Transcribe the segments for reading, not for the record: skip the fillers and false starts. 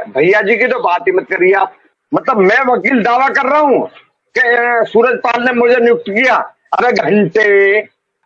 भैया जी की तो बात ही मत करिए आप। मतलब मैं वकील दावा कर रहा हूँ कि सूरजपाल ने मुझे नियुक्त किया। अरे घंटे,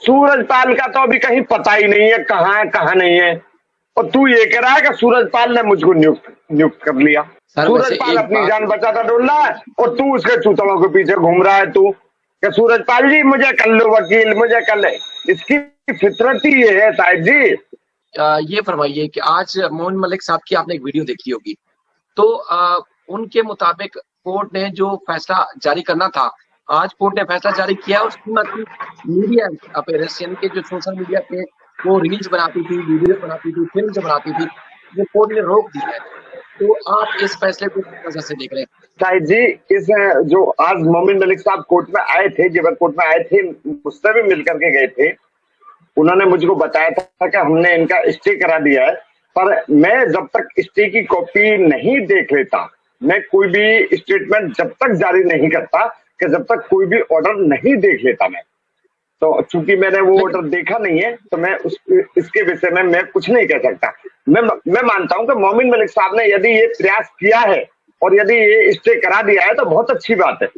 सूरजपाल का तो अभी कहीं पता ही नहीं है कहाँ है कहाँ नहीं है, और तू ये कह रहा है कि सूरजपाल ने मुझको नियुक्त कर लिया। सर वैसे सूरजपाल एक अपनी बात, जान बचाता डोल रहा है और तू उसके चूतड़ों के पीछे घूम रहा है। तू कि सूरजपाल जी मुझे कर लो वकील, मुझे कर ले। इसकी फितरत ही ये है साहिब जी। ये फरमाइए कि आज मोहन मलिक साहब की आपने एक वीडियो देखी होगी, तो उनके मुताबिक कोर्ट ने जो फैसला जारी करना था, आज कोर्ट ने फैसला जारी किया। उसकी मतलब मीडिया अपीयरेंस, यानी कि जो सोशल मीडिया पे वो रील्स बनाती थी, वीडियो बनाती थी, फिल्म बनाती थी, वो कोर्ट ने रोक दी है। तो आप इस फैसले को किस नजर से देख रहे हैं? साहिब जी, इस जो आज मोमिन मलिक साहब कोर्ट में आए थे, जेवर कोर्ट में आए थे, मुझसे भी मिलकर के गए थे। उन्होंने मुझको बताया था कि हमने इनका स्टे करा दिया है, पर मैं जब तक स्टे की कॉपी नहीं देख लेता, मैं कोई भी स्टेटमेंट जब तक जारी नहीं करता, कि जब तक कोई भी ऑर्डर नहीं देख लेता मैं, तो चूंकि मैंने वो लेकिन ऑर्डर देखा नहीं है, तो मैं इसके विषय में मैं कुछ नहीं कह सकता। मैं मानता हूं कि मोमिन मलिक साहब ने यदि ये प्रयास किया है और यदि ये स्टे करा दिया है तो बहुत अच्छी बात है,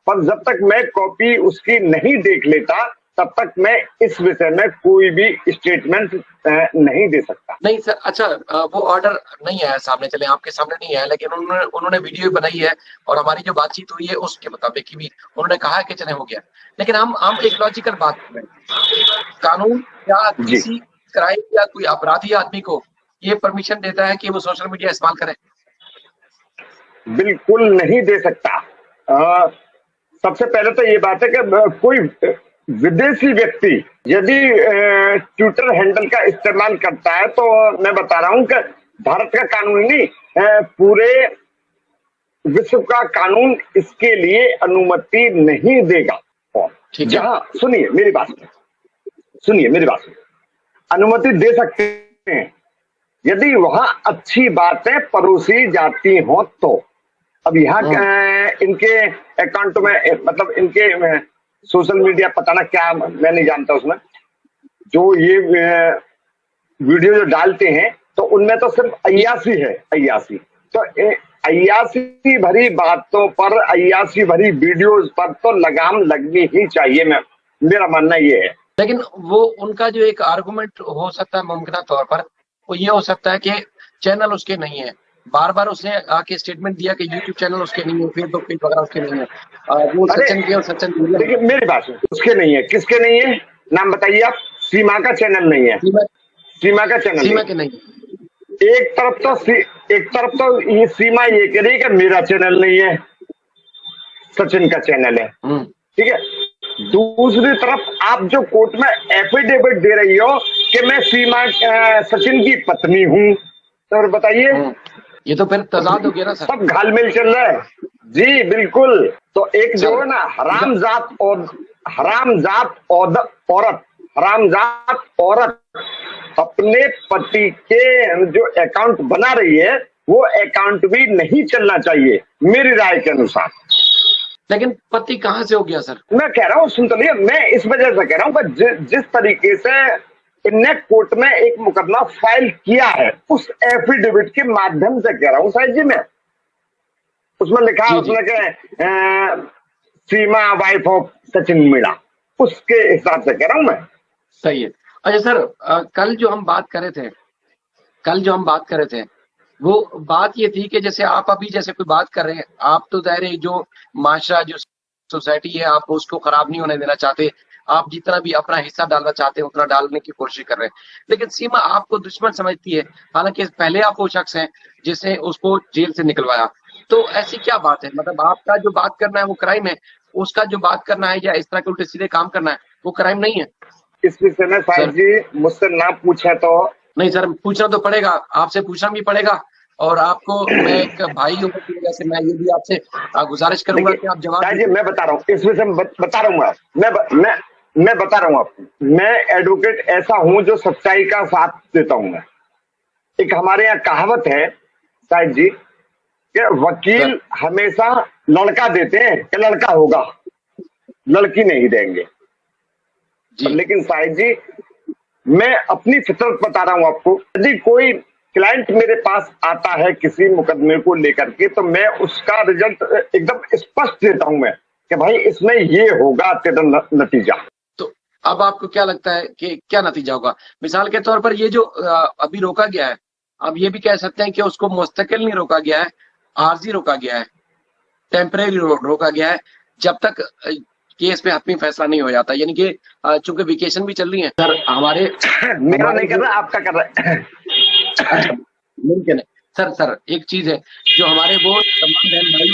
पर जब तक मैं कॉपी उसकी नहीं देख लेता तब तक मैं इस विषय में कोई भी स्टेटमेंट नहीं दे सकता। नहीं सर, अच्छा, वो ऑर्डर नहीं आया सामने, चले आपके सामने नहीं आया, लेकिन उन्होंने उन्होंने वीडियो बनाई है और हमारी जो बातचीत हुई है उसके मुताबिक ही भी उन्होंने कहा है कि चले हो गया। लेकिन हम एक लॉजिकल बात कर रहे हैं, कानून क्या जी किसी क्राइम या कोई अपराधी आदमी को ये परमिशन देता है कि वो सोशल मीडिया इस्तेमाल करे? बिल्कुल नहीं दे सकता। सबसे पहले तो ये बात है कि कोई विदेशी व्यक्ति यदि ट्विटर हैंडल का इस्तेमाल करता है तो मैं बता रहा हूं कि भारत का कानून ही नहीं, पूरे विश्व का कानून इसके लिए अनुमति नहीं देगा। और ठीक है। जहां, सुनिए मेरी बात, सुनिए मेरी बात, अनुमति दे सकते हैं यदि वहां अच्छी बातें परोसी जाती हो तो। अब यहाँ इनके अकाउंट में, मतलब इनके सोशल मीडिया, पता ना क्या, मैं नहीं जानता उसमें, जो ये वीडियो जो डालते हैं तो उनमें तो सिर्फ अय्यासी है, अय्यासी। तो अय्यासी भरी बातों पर, अय्यासी भरी वीडियोस पर तो लगाम लगनी ही चाहिए। मेरा मानना ये है। लेकिन वो उनका जो एक आर्गुमेंट हो सकता है मुमकिन तौर पर, वो ये हो सकता है कि चैनल उसके नहीं है। बार बार उसने आके स्टेटमेंट दिया कि यूट्यूब चैनल उसके नहीं है, फेसबुक पेज वगैरह उसके नहीं है। वो अरे सचिन के और सचिन मीडिया देखिए मेरी बात सुनिए, उसके नहीं है, किसके नहीं है, नाम बताइए आप। सीमा का चैनल नहीं है, सीमा सीमा का चैनल सीमा नहीं। के नहीं। एक तरफ तो ये सीमा ये कह रही है कि मेरा चैनल नहीं है, सचिन का चैनल है, ठीक है। दूसरी तरफ आप जो कोर्ट में एफिडेविट दे रही हो कि मैं सीमा सचिन की पत्नी हूं, तो बताइए, ये तो फिर तजाद हो गया ना सर। सब घालमेल चल रहा है। जी बिल्कुल। तो एक जो सर है ना हरामजात और हरामजात औरत, हरामजात औरत अपने पति के जो अकाउंट बना रही है, वो अकाउंट भी नहीं चलना चाहिए मेरी राय के अनुसार। लेकिन पति कहाँ से हो गया सर? मैं कह रहा हूँ, सुन तो लिया, मैं इस वजह से कह रहा हूँ कि जिस तरीके से इनने कोर्ट में एक मुकदमा फाइल किया है, उस एफिडेविट के माध्यम से कह रहा हूँ साहिब जी मैं। उसमें लिखा है, उसमें के सीमा वाइफ ऑफ सचिन मीणा, उसके हिसाब से कह रहा हूं मैं। सही है। अच्छा सर, कल जो हम बात कर रहे थे वो बात ये थी कि जैसे आप अभी जैसे कोई बात कर रहे हैं, आप तो दायरे जो माशरा, जो सोसाइटी है, आप उसको खराब नहीं होने देना चाहते। आप जितना भी अपना हिस्सा डालना चाहते हैं उतना डालने की कोशिश कर रहे हैं। लेकिन सीमा आपको दुश्मन समझती है, हालांकि पहले आप वो शख्स हैं जिसने उसको जेल से निकलवाया। तो ऐसी क्या बात है? मतलब आपका जो बात करना है वो क्राइम है, उसका जो बात करना है या इस तरह के उल्टे सीधे काम करना है वो क्राइम नहीं है इस विषय में साहिब सर? जी मुझसे ना पूछे तो। नहीं सर, पूछना तो पड़ेगा, आपसे पूछना भी पड़ेगा। और आपको मैं एक भाई होने की वजह से मैं ये भी आपसे गुजारिश करूंगा कि आप जवाब साहिब जी दीजिए। मैं बता रहा हूँ, इस विषय में बता रहा हूँ, मैं बता रहा हूँ आपको। मैं एडवोकेट ऐसा हूं जो सच्चाई का साथ देता हूं मैं। एक हमारे यहाँ कहावत है साहिब जी कि वकील हमेशा लड़का देते हैं कि लड़का होगा, लड़की नहीं देंगे। जी लेकिन साहिब जी मैं अपनी फितरत बता रहा हूं आपको। यदि कोई क्लाइंट मेरे पास आता है किसी मुकदमे को लेकर के, तो मैं उसका रिजल्ट एकदम स्पष्ट देता हूं मैं कि भाई इसमें ये होगा तेरा नतीजा। तो अब आपको क्या लगता है कि क्या नतीजा होगा? मिसाल के तौर पर ये जो अभी रोका गया है, अब ये भी कह सकते हैं कि उसको मुस्तकिल नहीं रोका गया है, आर्जी रोका गया है, टेम्परेरी रोका गया है, जब तक केस पे हतमी फैसला नहीं हो जाता। यानी कि चूंकि वेकेशन भी चल रही है सर हमारे मेरा नहीं कर रहा, आपका कर रहा है। अच्छा, मुमकिन है सर एक चीज है, जो हमारे वो तमाम बहन भाई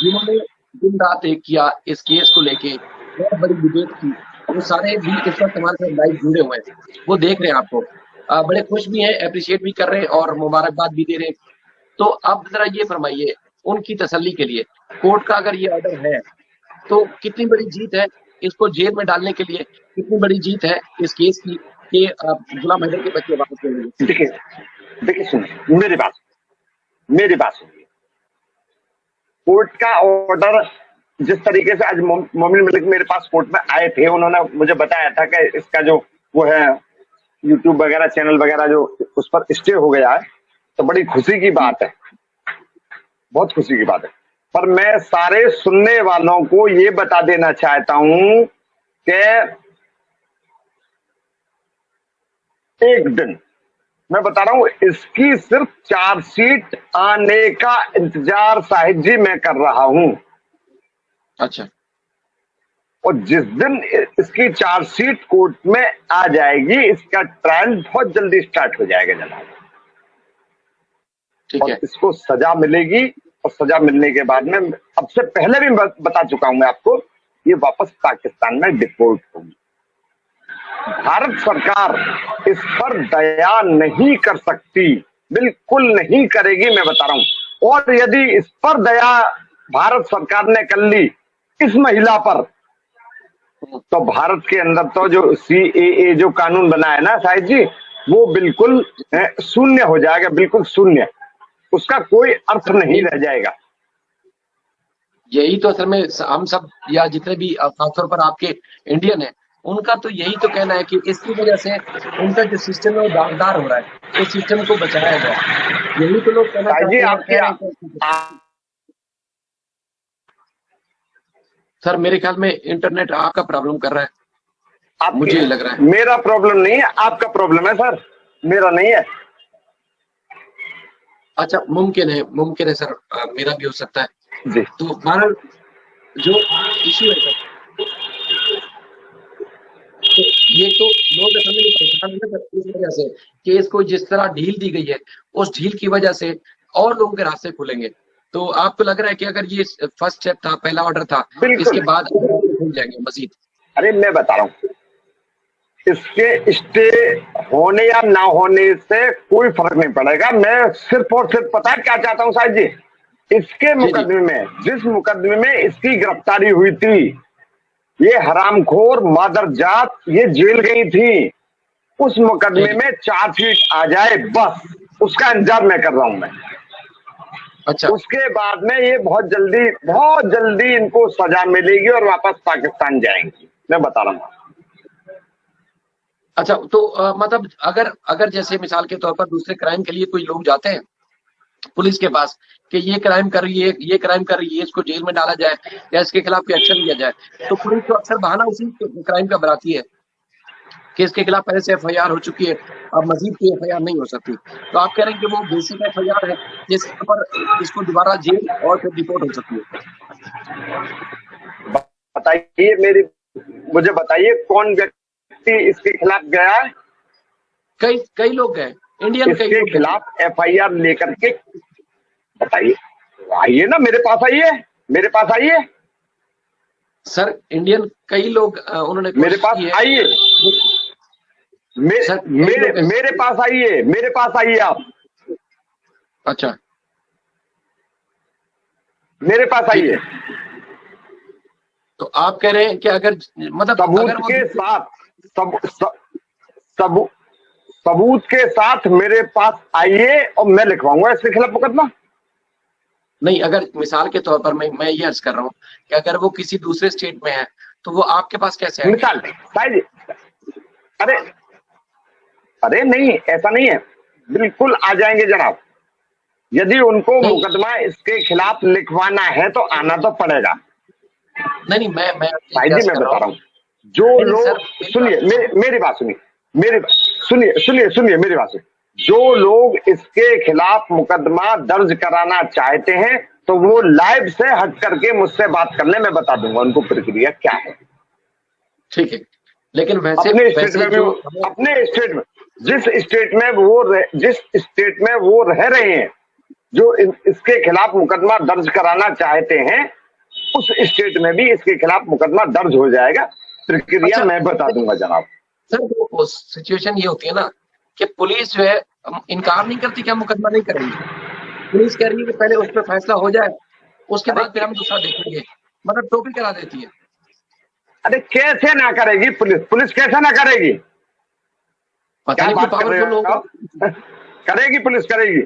जिन्होंने दिन रात एक किया इस केस को लेके, बहुत बड़ी डिबेट की, वो सारे भी इस वक्त हमारे साथ लाइव जुड़े हुए हैं, वो देख रहे हैं आपको, बड़े खुश भी हैं, अप्रिशिएट भी कर रहे हैं और मुबारकबाद भी दे रहे हैं। तो अब जरा ये फरमाइए उनकी तसल्ली के लिए, कोर्ट का अगर ये ऑर्डर है तो कितनी बड़ी जीत है इसको जेल में डालने के लिए, कितनी बड़ी जीत है इस केस की कि गुलाम हैदर के बच्चे वापस ले लेंगे? देखिए सुनिए मेरी बात सुनिए। कोर्ट का ऑर्डर जिस तरीके से आज मोमिन मलिक मेरे पास कोर्ट में आए थे, उन्होंने मुझे बताया था कि इसका जो वो है यूट्यूब वगैरह चैनल वगैरह जो उस पर स्टे हो गया है, तो बड़ी खुशी की बात है, बहुत खुशी की बात है। पर मैं सारे सुनने वालों को ये बता देना चाहता हूं कि एक दिन, मैं बता रहा हूं, इसकी सिर्फ चार्जशीट आने का इंतजार साहिब जी मैं कर रहा हूं। अच्छा, और जिस दिन इसकी चार्जशीट कोर्ट में आ जाएगी, इसका ट्रायल बहुत जल्दी स्टार्ट हो जाएगा जनाब। ठीक और है। इसको सजा मिलेगी, और सजा मिलने के बाद में, अब से पहले भी बता चुका हूं मैं आपको, ये वापस पाकिस्तान में डिपोर्ट होगी। भारत सरकार इस पर दया नहीं कर सकती, बिल्कुल नहीं करेगी, मैं बता रहा हूं। और यदि इस पर दया भारत सरकार ने कर ली, इस महिला पर, तो भारत के अंदर तो जो CAA जो कानून बना है ना साहिब जी, वो बिल्कुल शून्य हो जाएगा, बिल्कुल शून्य, उसका कोई अर्थ नहीं रह जाएगा। यही तो असल में हम सब या जितने भी खासतौर पर आपके इंडियन है, उनका तो यही तो कहना है कि इसकी वजह से उनका जो सिस्टम है वो दागदार हो रहा है, उस सिस्टम को बचाया जाए। यही तो लोग कहना साहिब जी चाहते हैं और कह रहे हैं। सर मेरे ख्याल में इंटरनेट आपका प्रॉब्लम कर रहा है, मुझे लग रहा है। मेरा प्रॉब्लम नहीं है, आपका प्रॉब्लम है सर, मेरा नहीं है। अच्छा, मुमकिन है सर, मेरा भी हो सकता है जी। तो बहरहाल जो इशू है सर, तो ये तो लोग असल में परेशान है ना इस वजह से कि इसको जिस तरह ढील दी गई है, उस ढील की वजह से और लोगों के रास्ते खुलेंगे। तो आपको लग रहा है कि अगर ये फर्स्ट स्टेप था, पहला ऑर्डर था, इसके बाद खुल जाएंगे मजीद? अरे मैं बता रहा हूँ, इसके स्टे होने या ना होने से कोई फर्क नहीं पड़ेगा। मैं सिर्फ और सिर्फ पता है क्या चाहता हूँ साहिब जी, इसके मुकदमे में, जिस मुकदमे में इसकी गिरफ्तारी हुई थी, ये हरामखोर मादरजात ये जेल गई थी, उस मुकदमे में चार्जशीट आ जाए, बस उसका इंतजार मैं कर रहा हूं मैं। अच्छा, उसके बाद में ये बहुत जल्दी इनको सजा मिलेगी और वापस पाकिस्तान जाएंगी, मैं बता रहा हूँ। अच्छा तो मतलब अगर जैसे मिसाल के तौर पर दूसरे क्राइम के लिए कोई लोग जाते हैं पुलिस के पास कि ये क्राइम कर रही है, इसको जेल में डाला जाए या इसके खिलाफ कोई एक्शन लिया जाए, तो पुलिस तो अक्सर बहाना उसी क्राइम का बनाती है कि इसके खिलाफ पहले से FIR हो चुकी है, अब मजीद कोई FIR नहीं हो सकती। तो आप कह रहे हैं कि वो बेसिक FIR है जिसके पर इसको दोबारा जेल और फिर डिपोर्ट हो सकती है। बताइए मुझे बताइए कौन व्यक्ति इसके खिलाफ गया है? कई लोग गए, इंडियन इसके खिलाफ FIR लेकर के, बताइए, आइए ना मेरे पास आइए सर, इंडियन कई लोग उन्होंने मेरे पास आइए, मेरे पास आइए आप। अच्छा, मेरे पास आइए। तो आप कह रहे हैं कि अगर मतलब सबूत के साथ मेरे पास आइए और मैं लिखवाऊंगा इसके खिलाफ मुकदमा। नहीं, अगर मिसाल के तौर पर मैं ये अर्ज कर रहा हूँ कि अगर वो किसी दूसरे स्टेट में है तो वो आपके पास कैसे आएंगे? मिसाल, अरे नहीं, ऐसा नहीं है। बिल्कुल आ जाएंगे जनाब। यदि उनको नहीं मुकदमा इसके खिलाफ लिखवाना है तो आना तो पड़ेगा। नहीं नहीं, मैं भाई जी गैस मैं कर रहा बता हूँ। रहा हूँ, जो नहीं नहीं सर, लोग मेरी बात सुनिए, तो सुनो। मेरी बात सुनिए, सुनिए मेरी बात सुनिए। जो लोग इसके खिलाफ मुकदमा दर्ज कराना चाहते हैं तो वो लाइव से हट करके मुझसे बात कर ले, मैं बता दूंगा उनको प्रक्रिया क्या है। ठीक है, लेकिन वैसे अपने स्टेट वैसे में भी, जो अपने स्टेट में, जिस स्टेट में वो रह रहे हैं, जो इसके खिलाफ मुकदमा दर्ज कराना चाहते हैं, उस स्टेट में भी इसके खिलाफ मुकदमा दर्ज हो जाएगा। प्रक्रिया अच्छा मैं बता दूंगा जनाब। सर, वो सिचुएशन ये होती है ना कि पुलिस जो है इनकार नहीं करती कि हम मुकदमा नहीं करेंगे। पुलिस कह रही है कि पहले उस पर फैसला हो जाए, उसके अरे बाद फिर हम दूसरा देखेंगे, मतलब टोपी करा देती है। अरे कैसे ना करेगी पुलिस, पुलिस कैसे ना करेगी? पता क्या नहीं कोई बात कर रहे पावरफुल हो होगा, आप? करेगी, पुलिस करेगी।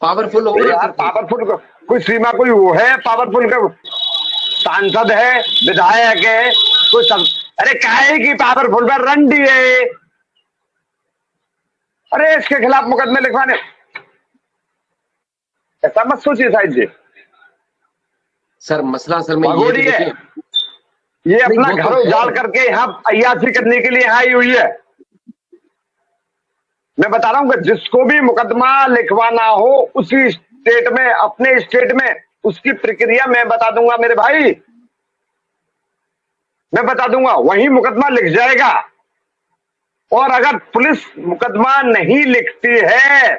पावरफुल होगा या यार फिर कोई। पावरफुल को कोई सीमा, कोई वो है पावरफुल का? सांसद है, विधायक है, कोई सब। अरे काहे की पावरफुल पर रंडी है। अरे इसके खिलाफ मुकदमे लिखवाने, ऐसा मत सोचिए साहिब जी। सर मसला असल में ये है कि भगोड़ी है, देखिए, ये नहीं अपना वो घर तो है। उजाड़ करके यहाँ अय्याशी करने के लिए यहाँ आई हुई है। मैं बता रहा हूँ कि जिसको भी मुकदमा लिखवाना हो उसी स्टेट में, अपने स्टेट में, उसकी प्रक्रिया मैं बता दूंगा मेरे भाई, मैं बता दूंगा, वही मुकदमा लिख जाएगा। और अगर पुलिस मुकदमा नहीं लिखती है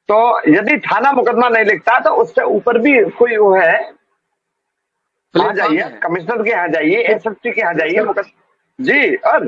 तो, यदि थाना मुकदमा नहीं लिखता तो उससे ऊपर भी कोई वो है, वहां प्लेटफॉर्म जाइए, है। कमिश्नर के यहाँ जाइए, एसएसपी के यहाँ जाइए, सर मुकदमा जी। और